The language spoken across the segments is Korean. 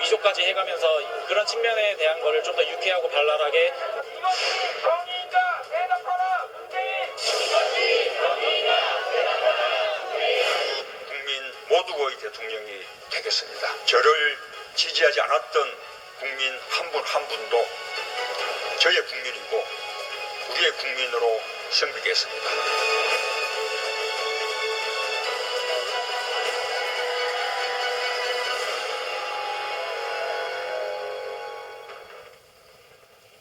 위조까지 해가면서 그런 측면에 대한 거를 좀 더 유쾌하고 발랄하게 정의가 대답하라 국민 모두의 대통령이 되겠습니다. 저를 지지하지 않았던 국민 한 분 한 분도 저의 국민이고 우리의 국민으로 섬기겠습니다.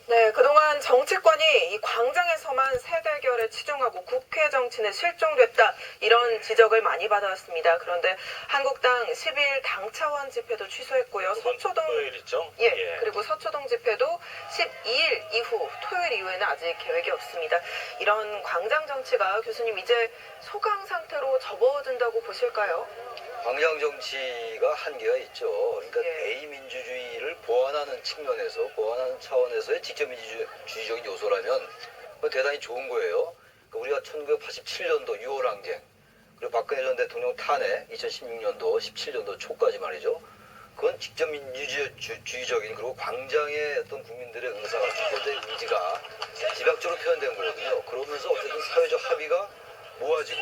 네, 그동안 정치권이 이 광장에서만 세대결에 치중하고 국회 정치는 실종됐다 이런 지적을 많이 받아왔습니다. 그런데 한국당 10일 당 차원 집회도 취소했고요. 서초동 토요일 있죠? 예, 그리고 서초동 집회도 12일 이후 토요일 이후에는 아직 계획이 없습니다. 이런 광장 정치가 교수님 이제 소강 상태로 접어든다고 보실까요? 광장 정치가 한계가 있죠. 그러니까 예. 대의민주주의를 보완하는 측면에서, 보완하는 차원에서의 직접민주주의적인 요소라면 그건 대단히 좋은 거예요. 그러니까 우리가 1987년도 6월 항쟁, 그리고 박근혜 전 대통령 탄핵 2016년도 17년도 초까지 말이죠. 그건 직접민주주의적인, 그리고 광장의 어떤 국민들의 의사가, 주권자의 의지가 집약적으로 표현된 거거든요. 그러면서 어쨌든 사회적 합의가 모아지고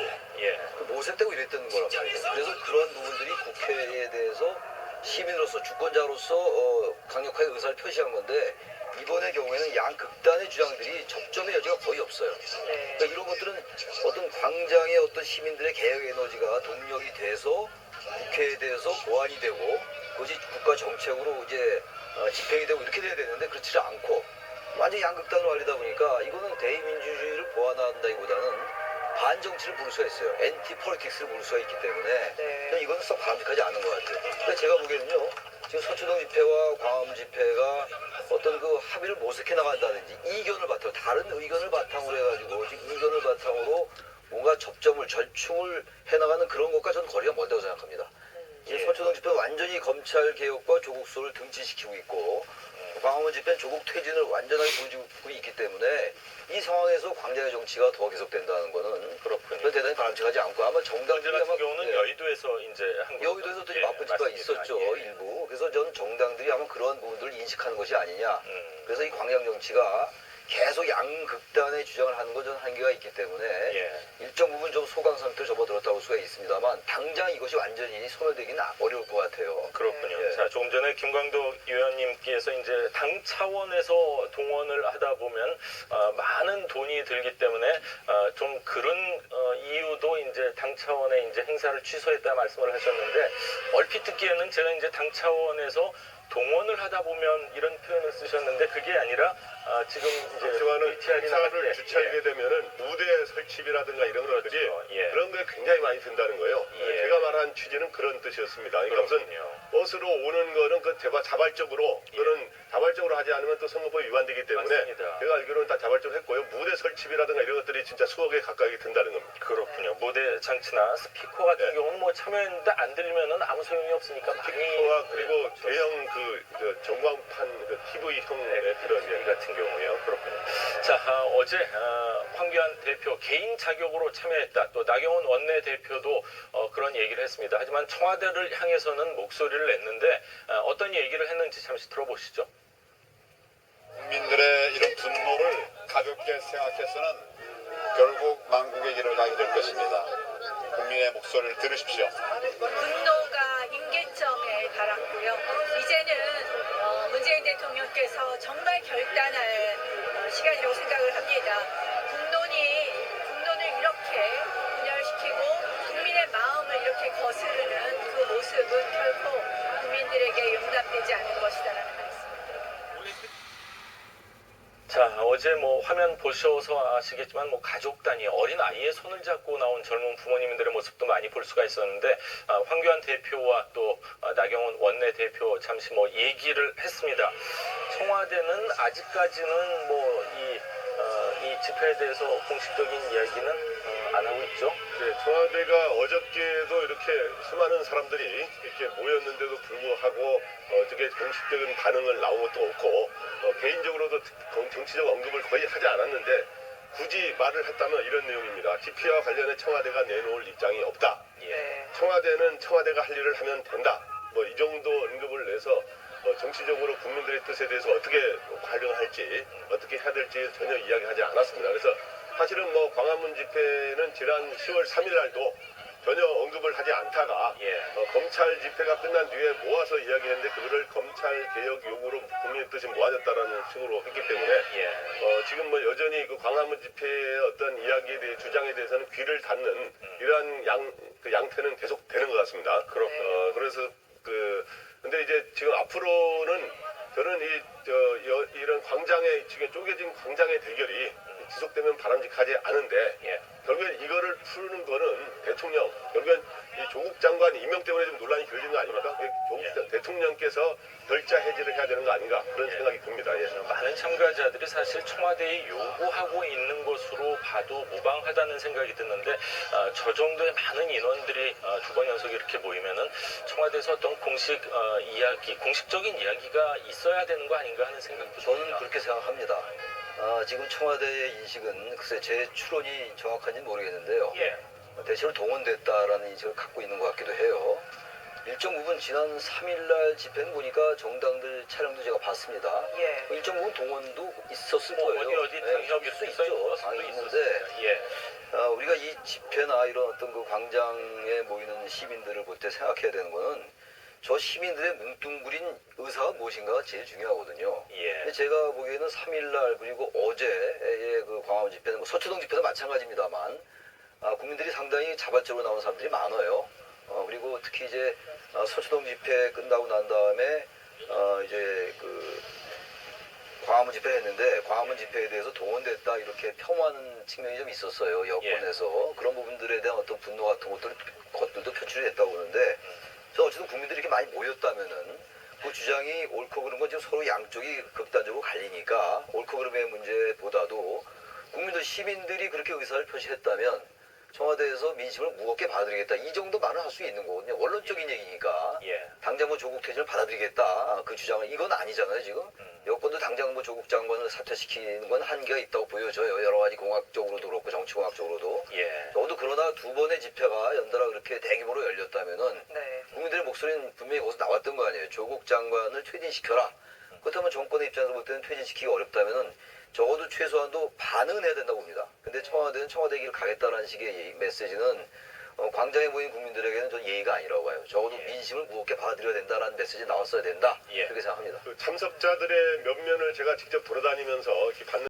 모색되고 이랬던 거란 말이에요. 그래서 그런 부분들이 국회에 대해서 시민으로서, 주권자로서 강력하게 의사를 표시한 건데, 이번의 경우에는 양 극단의 주장들이 접점의 여지가 거의 없어요. 그러니까 이런 것들은 어떤 광장의 어떤 시민들의 개혁 에너지가 동력이 돼서 국회에 대해서 보완이 되고 그것이 국가 정책으로 이제 집행이 되고 이렇게 돼야 되는데, 그렇지 않고 완전히 양극단으로 알리다 보니까 이거는 대의민주주의를 보완한다기보다는 반정치를 부를 수가 있어요. 엔티 폴리틱스를 부를 수가 있기 때문에 저는 이건 썩 바람직하지 않은 것 같아요. 근데 제가 보기에는요, 지금 서초동 집회와 광화문 집회가 어떤 그 합의를 모색해 나간다든지 이견을 바탕으로, 다른 의견을 바탕으로 해가지고 지금 이견을 바탕으로 뭔가 접점을, 절충을 해나가는 그런 것과 저는 거리가 멀다고 생각합니다. 이 서초동 집회는 완전히 검찰 개혁과 조국 수호를 등치시키고 있고, 광화문 집회는 조국 퇴진을 완전하게 보여주고 있기 때문에 이 상황에서 광장의 정치가 더 계속된다는 거는 그건 대단히 바람직하지 않고, 아마 정당들이 같은 아마 경우는 여의도에서 이제 여의도에서 또 마쁜 짓가 있었죠, 일부. 그래서 저는 정당들이 아마 그러한 부분들을 인식하는 것이 아니냐. 그래서 이 광장 정치가 계속 양극단의 주장을 하는 건 저는 한계가 있기 때문에 일정 부분 좀 소강 상태로 접어들었다고 볼 수가 있습니다만, 당장 이것이 완전히 소멸되기는 어려울 것 같아요. 그렇군요. 자, 조금 전에 김광도 의원님께서 이제 당 차원에서 동원을 하다 보면 많은 돈이 들기 때문에 좀 그런 이유도 이제 당 차원의 이제 행사를 취소했다 말씀을 하셨는데, 얼핏 듣기에는 제가 이제 당 차원에서 동원을 하다 보면 이런 표현을 쓰셨는데, 그게 아니라 지금 이제 행사를 주최하게 되면은 무대 설치비라든가 이런 것들이 그런 거에 굉장히 많이 든다는 거예요. 제가 말한 취지는 그런 뜻이었습니다. 그러니까 무슨 버스로 오는 거는 그 자발적으로, 그거는 자발적으로 하지 않으면 또 선거법이 위반되기 때문에 맞습니다. 제가 알기로는 다 자발적으로 했고요. 무대 설치비라든가 이런 것들이 진짜 수억에 가까이 든다는 겁니다. 그렇군요. 무대 장치나 스피커 같은 경우는 뭐 참여했는데 안 들리면은 아무 소용이 없으니까 많이 스피커와 그리고 대형 그 전광판 그 TV형의 그런 같은 경우요. 그렇군요. 자, 어제 황교안 대표 개인 자격으로 참여했다. 또 나경원 원내대표도 그런 얘기를 했습니다. 하지만 청와대를 향해서는 목소리를 냈는데 어떤 얘기를 했는지 잠시 들어보시죠. 국민들의 이런 분노를 가볍게 생각해서는 결국 망국의 길을 가게 될 것입니다. 국민의 목소리를 들으십시오. 분노가 임계점에 달았고요. 이제는 문재인 대통령께서 정말 결단할 시간이라고 생각을 합니다. 국론을 이렇게 분열시키고 국민의 마음을 이렇게 거스르는 그 모습은 결코 국민들에게 용납되지 않을 것이다라는 말씀입니다. 자, 어제 뭐 화면 보셔서 아시겠지만 뭐 가족 단위 어린 아이의 손을 잡고 나온 젊은 부모님들의 모습도 많이 볼 수가 있었는데, 황교안 대표와 또 나경원 원내대표 잠시 뭐 얘기를 했습니다. 청와대는 아직까지는 뭐 이 집회에 대해서 공식적인 이야기는 안 하고 있죠. 네, 청와대가 어저께도 이렇게 수많은 사람들이 이렇게 모였는데도 불구하고 어떻게 공식적인 반응을 나온 것도 없고, 개인적으로도 정치적 언급을 거의 하지 않았는데, 굳이 말을 했다면 이런 내용입니다. TP와 관련해 청와대가 내놓을 입장이 없다. 청와대는 청와대가 할 일을 하면 된다. 뭐 이 정도 언급을 내서 정치적으로 국민들의 뜻에 대해서 어떻게 활용할지 어떻게 해야 될지 전혀 이야기하지 않았습니다. 그래서 사실은 뭐 광화문 집회는 지난 10월 3일 날도 전혀 언급을 하지 않다가 검찰 집회가 끝난 뒤에 모아서 이야기했는데 그거를 검찰 개혁 요구로 국민의 뜻이 모아졌다라는 식으로 했기 때문에 지금 뭐 여전히 그 광화문 집회의 어떤 이야기에 대해 주장에 대해서는 귀를 닫는 이러한 양태는 계속 되는 것 같습니다. 그래서 근데 이제 지금 앞으로는 저는 이런 광장의 지금 쪼개진 광장의 대결이 지속되면 바람직하지 않은데 결국엔 이거를 푸는 거는 대통령, 결국엔 이 조국 장관 임명 때문에 좀 논란이 길어진 거 아닙니까? 조국 대통령께서 결자 해지를 해야 되는 거 아닌가 그런 생각이 듭니다. 많은 참가자들이 사실 청와대에 요구하고 있는 것으로 봐도 무방하다는 생각이 드는데 저 정도의 많은 인원들이 두 번 연속 이렇게 모이면은 청와대에서 어떤 공식적인 이야기가 있어야 되는 거 아닌가 하는 생각도 저는 듭니다. 그렇게 생각합니다. 지금 청와대의 인식은 글쎄 제 추론이 정확한지는 모르겠는데요. 대체로 동원됐다라는 인식을 갖고 있는 것 같기도 해요. 일정 부분 지난 3일날 집회는 보니까 정당들 차량도 제가 봤습니다. 일정 부분 동원도 있었을 거예요. 어디 당협일 수 있죠. 당연히 있는데 우리가 이 집회나 이런 어떤 그 광장에 모이는 시민들을 볼 때 생각해야 되는 거는 저 시민들의 뭉뚱그린 의사가 무엇인가가 제일 중요하거든요. 근데 제가 보기에는 3일날 그리고 어제의 그 광화문 집회는 뭐 서초동 집회도 마찬가지입니다만 국민들이 상당히 자발적으로 나온 사람들이 많아요. 그리고 특히 이제 서초동 집회 끝나고 난 다음에 이제 그 광화문 집회 했는데 광화문 집회에 대해서 동원됐다 이렇게 폄하하는 측면이 좀 있었어요. 여권에서 그런 부분들에 대한 어떤 분노 같은 것들도 표출이 됐다고 보는데 저 어쨌든 국민들이 이렇게 많이 모였다면은 그 주장이 옳고 그른 건 지금 서로 양쪽이 극단적으로 갈리니까 옳고 그름의 문제보다도 국민들 시민들이 그렇게 의사를 표시했다면 청와대에서 민심을 무겁게 받아들이겠다 이 정도 말을 할 수 있는 거거든요. 원론적인 얘기니까 당장 뭐 조국 퇴진을 받아들이겠다 그 주장은 이건 아니잖아요. 지금 여권도 당장 뭐 조국 장관을 사퇴시키는 건 한계가 있다고 보여져요. 여러 가지 공학적으로도 그렇고 정치공학적으로도. 적어도 그러나 두 번의 집회가 연달아 그렇게 대규모로 열렸다면은 국민들의 목소리는 분명히 거기서 나왔던 거 아니에요. 조국 장관을 퇴진시켜라. 그렇다면 정권의 입장에서 볼 때는 퇴진시키기 어렵다면은 적어도 최소한도 반응은 해야 된다고 봅니다. 근데 청와대는 청와대 길을 가겠다라는 식의 메시지는 광장에 모인 국민들에게는 전 예의가 아니라고 봐요. 적어도 민심을 무겁게 받아들여야 된다라는 메시지 나왔어야 된다. 그렇게 생각합니다. 참석자들의 면면을 제가 직접 돌아다니면서 이렇게 받는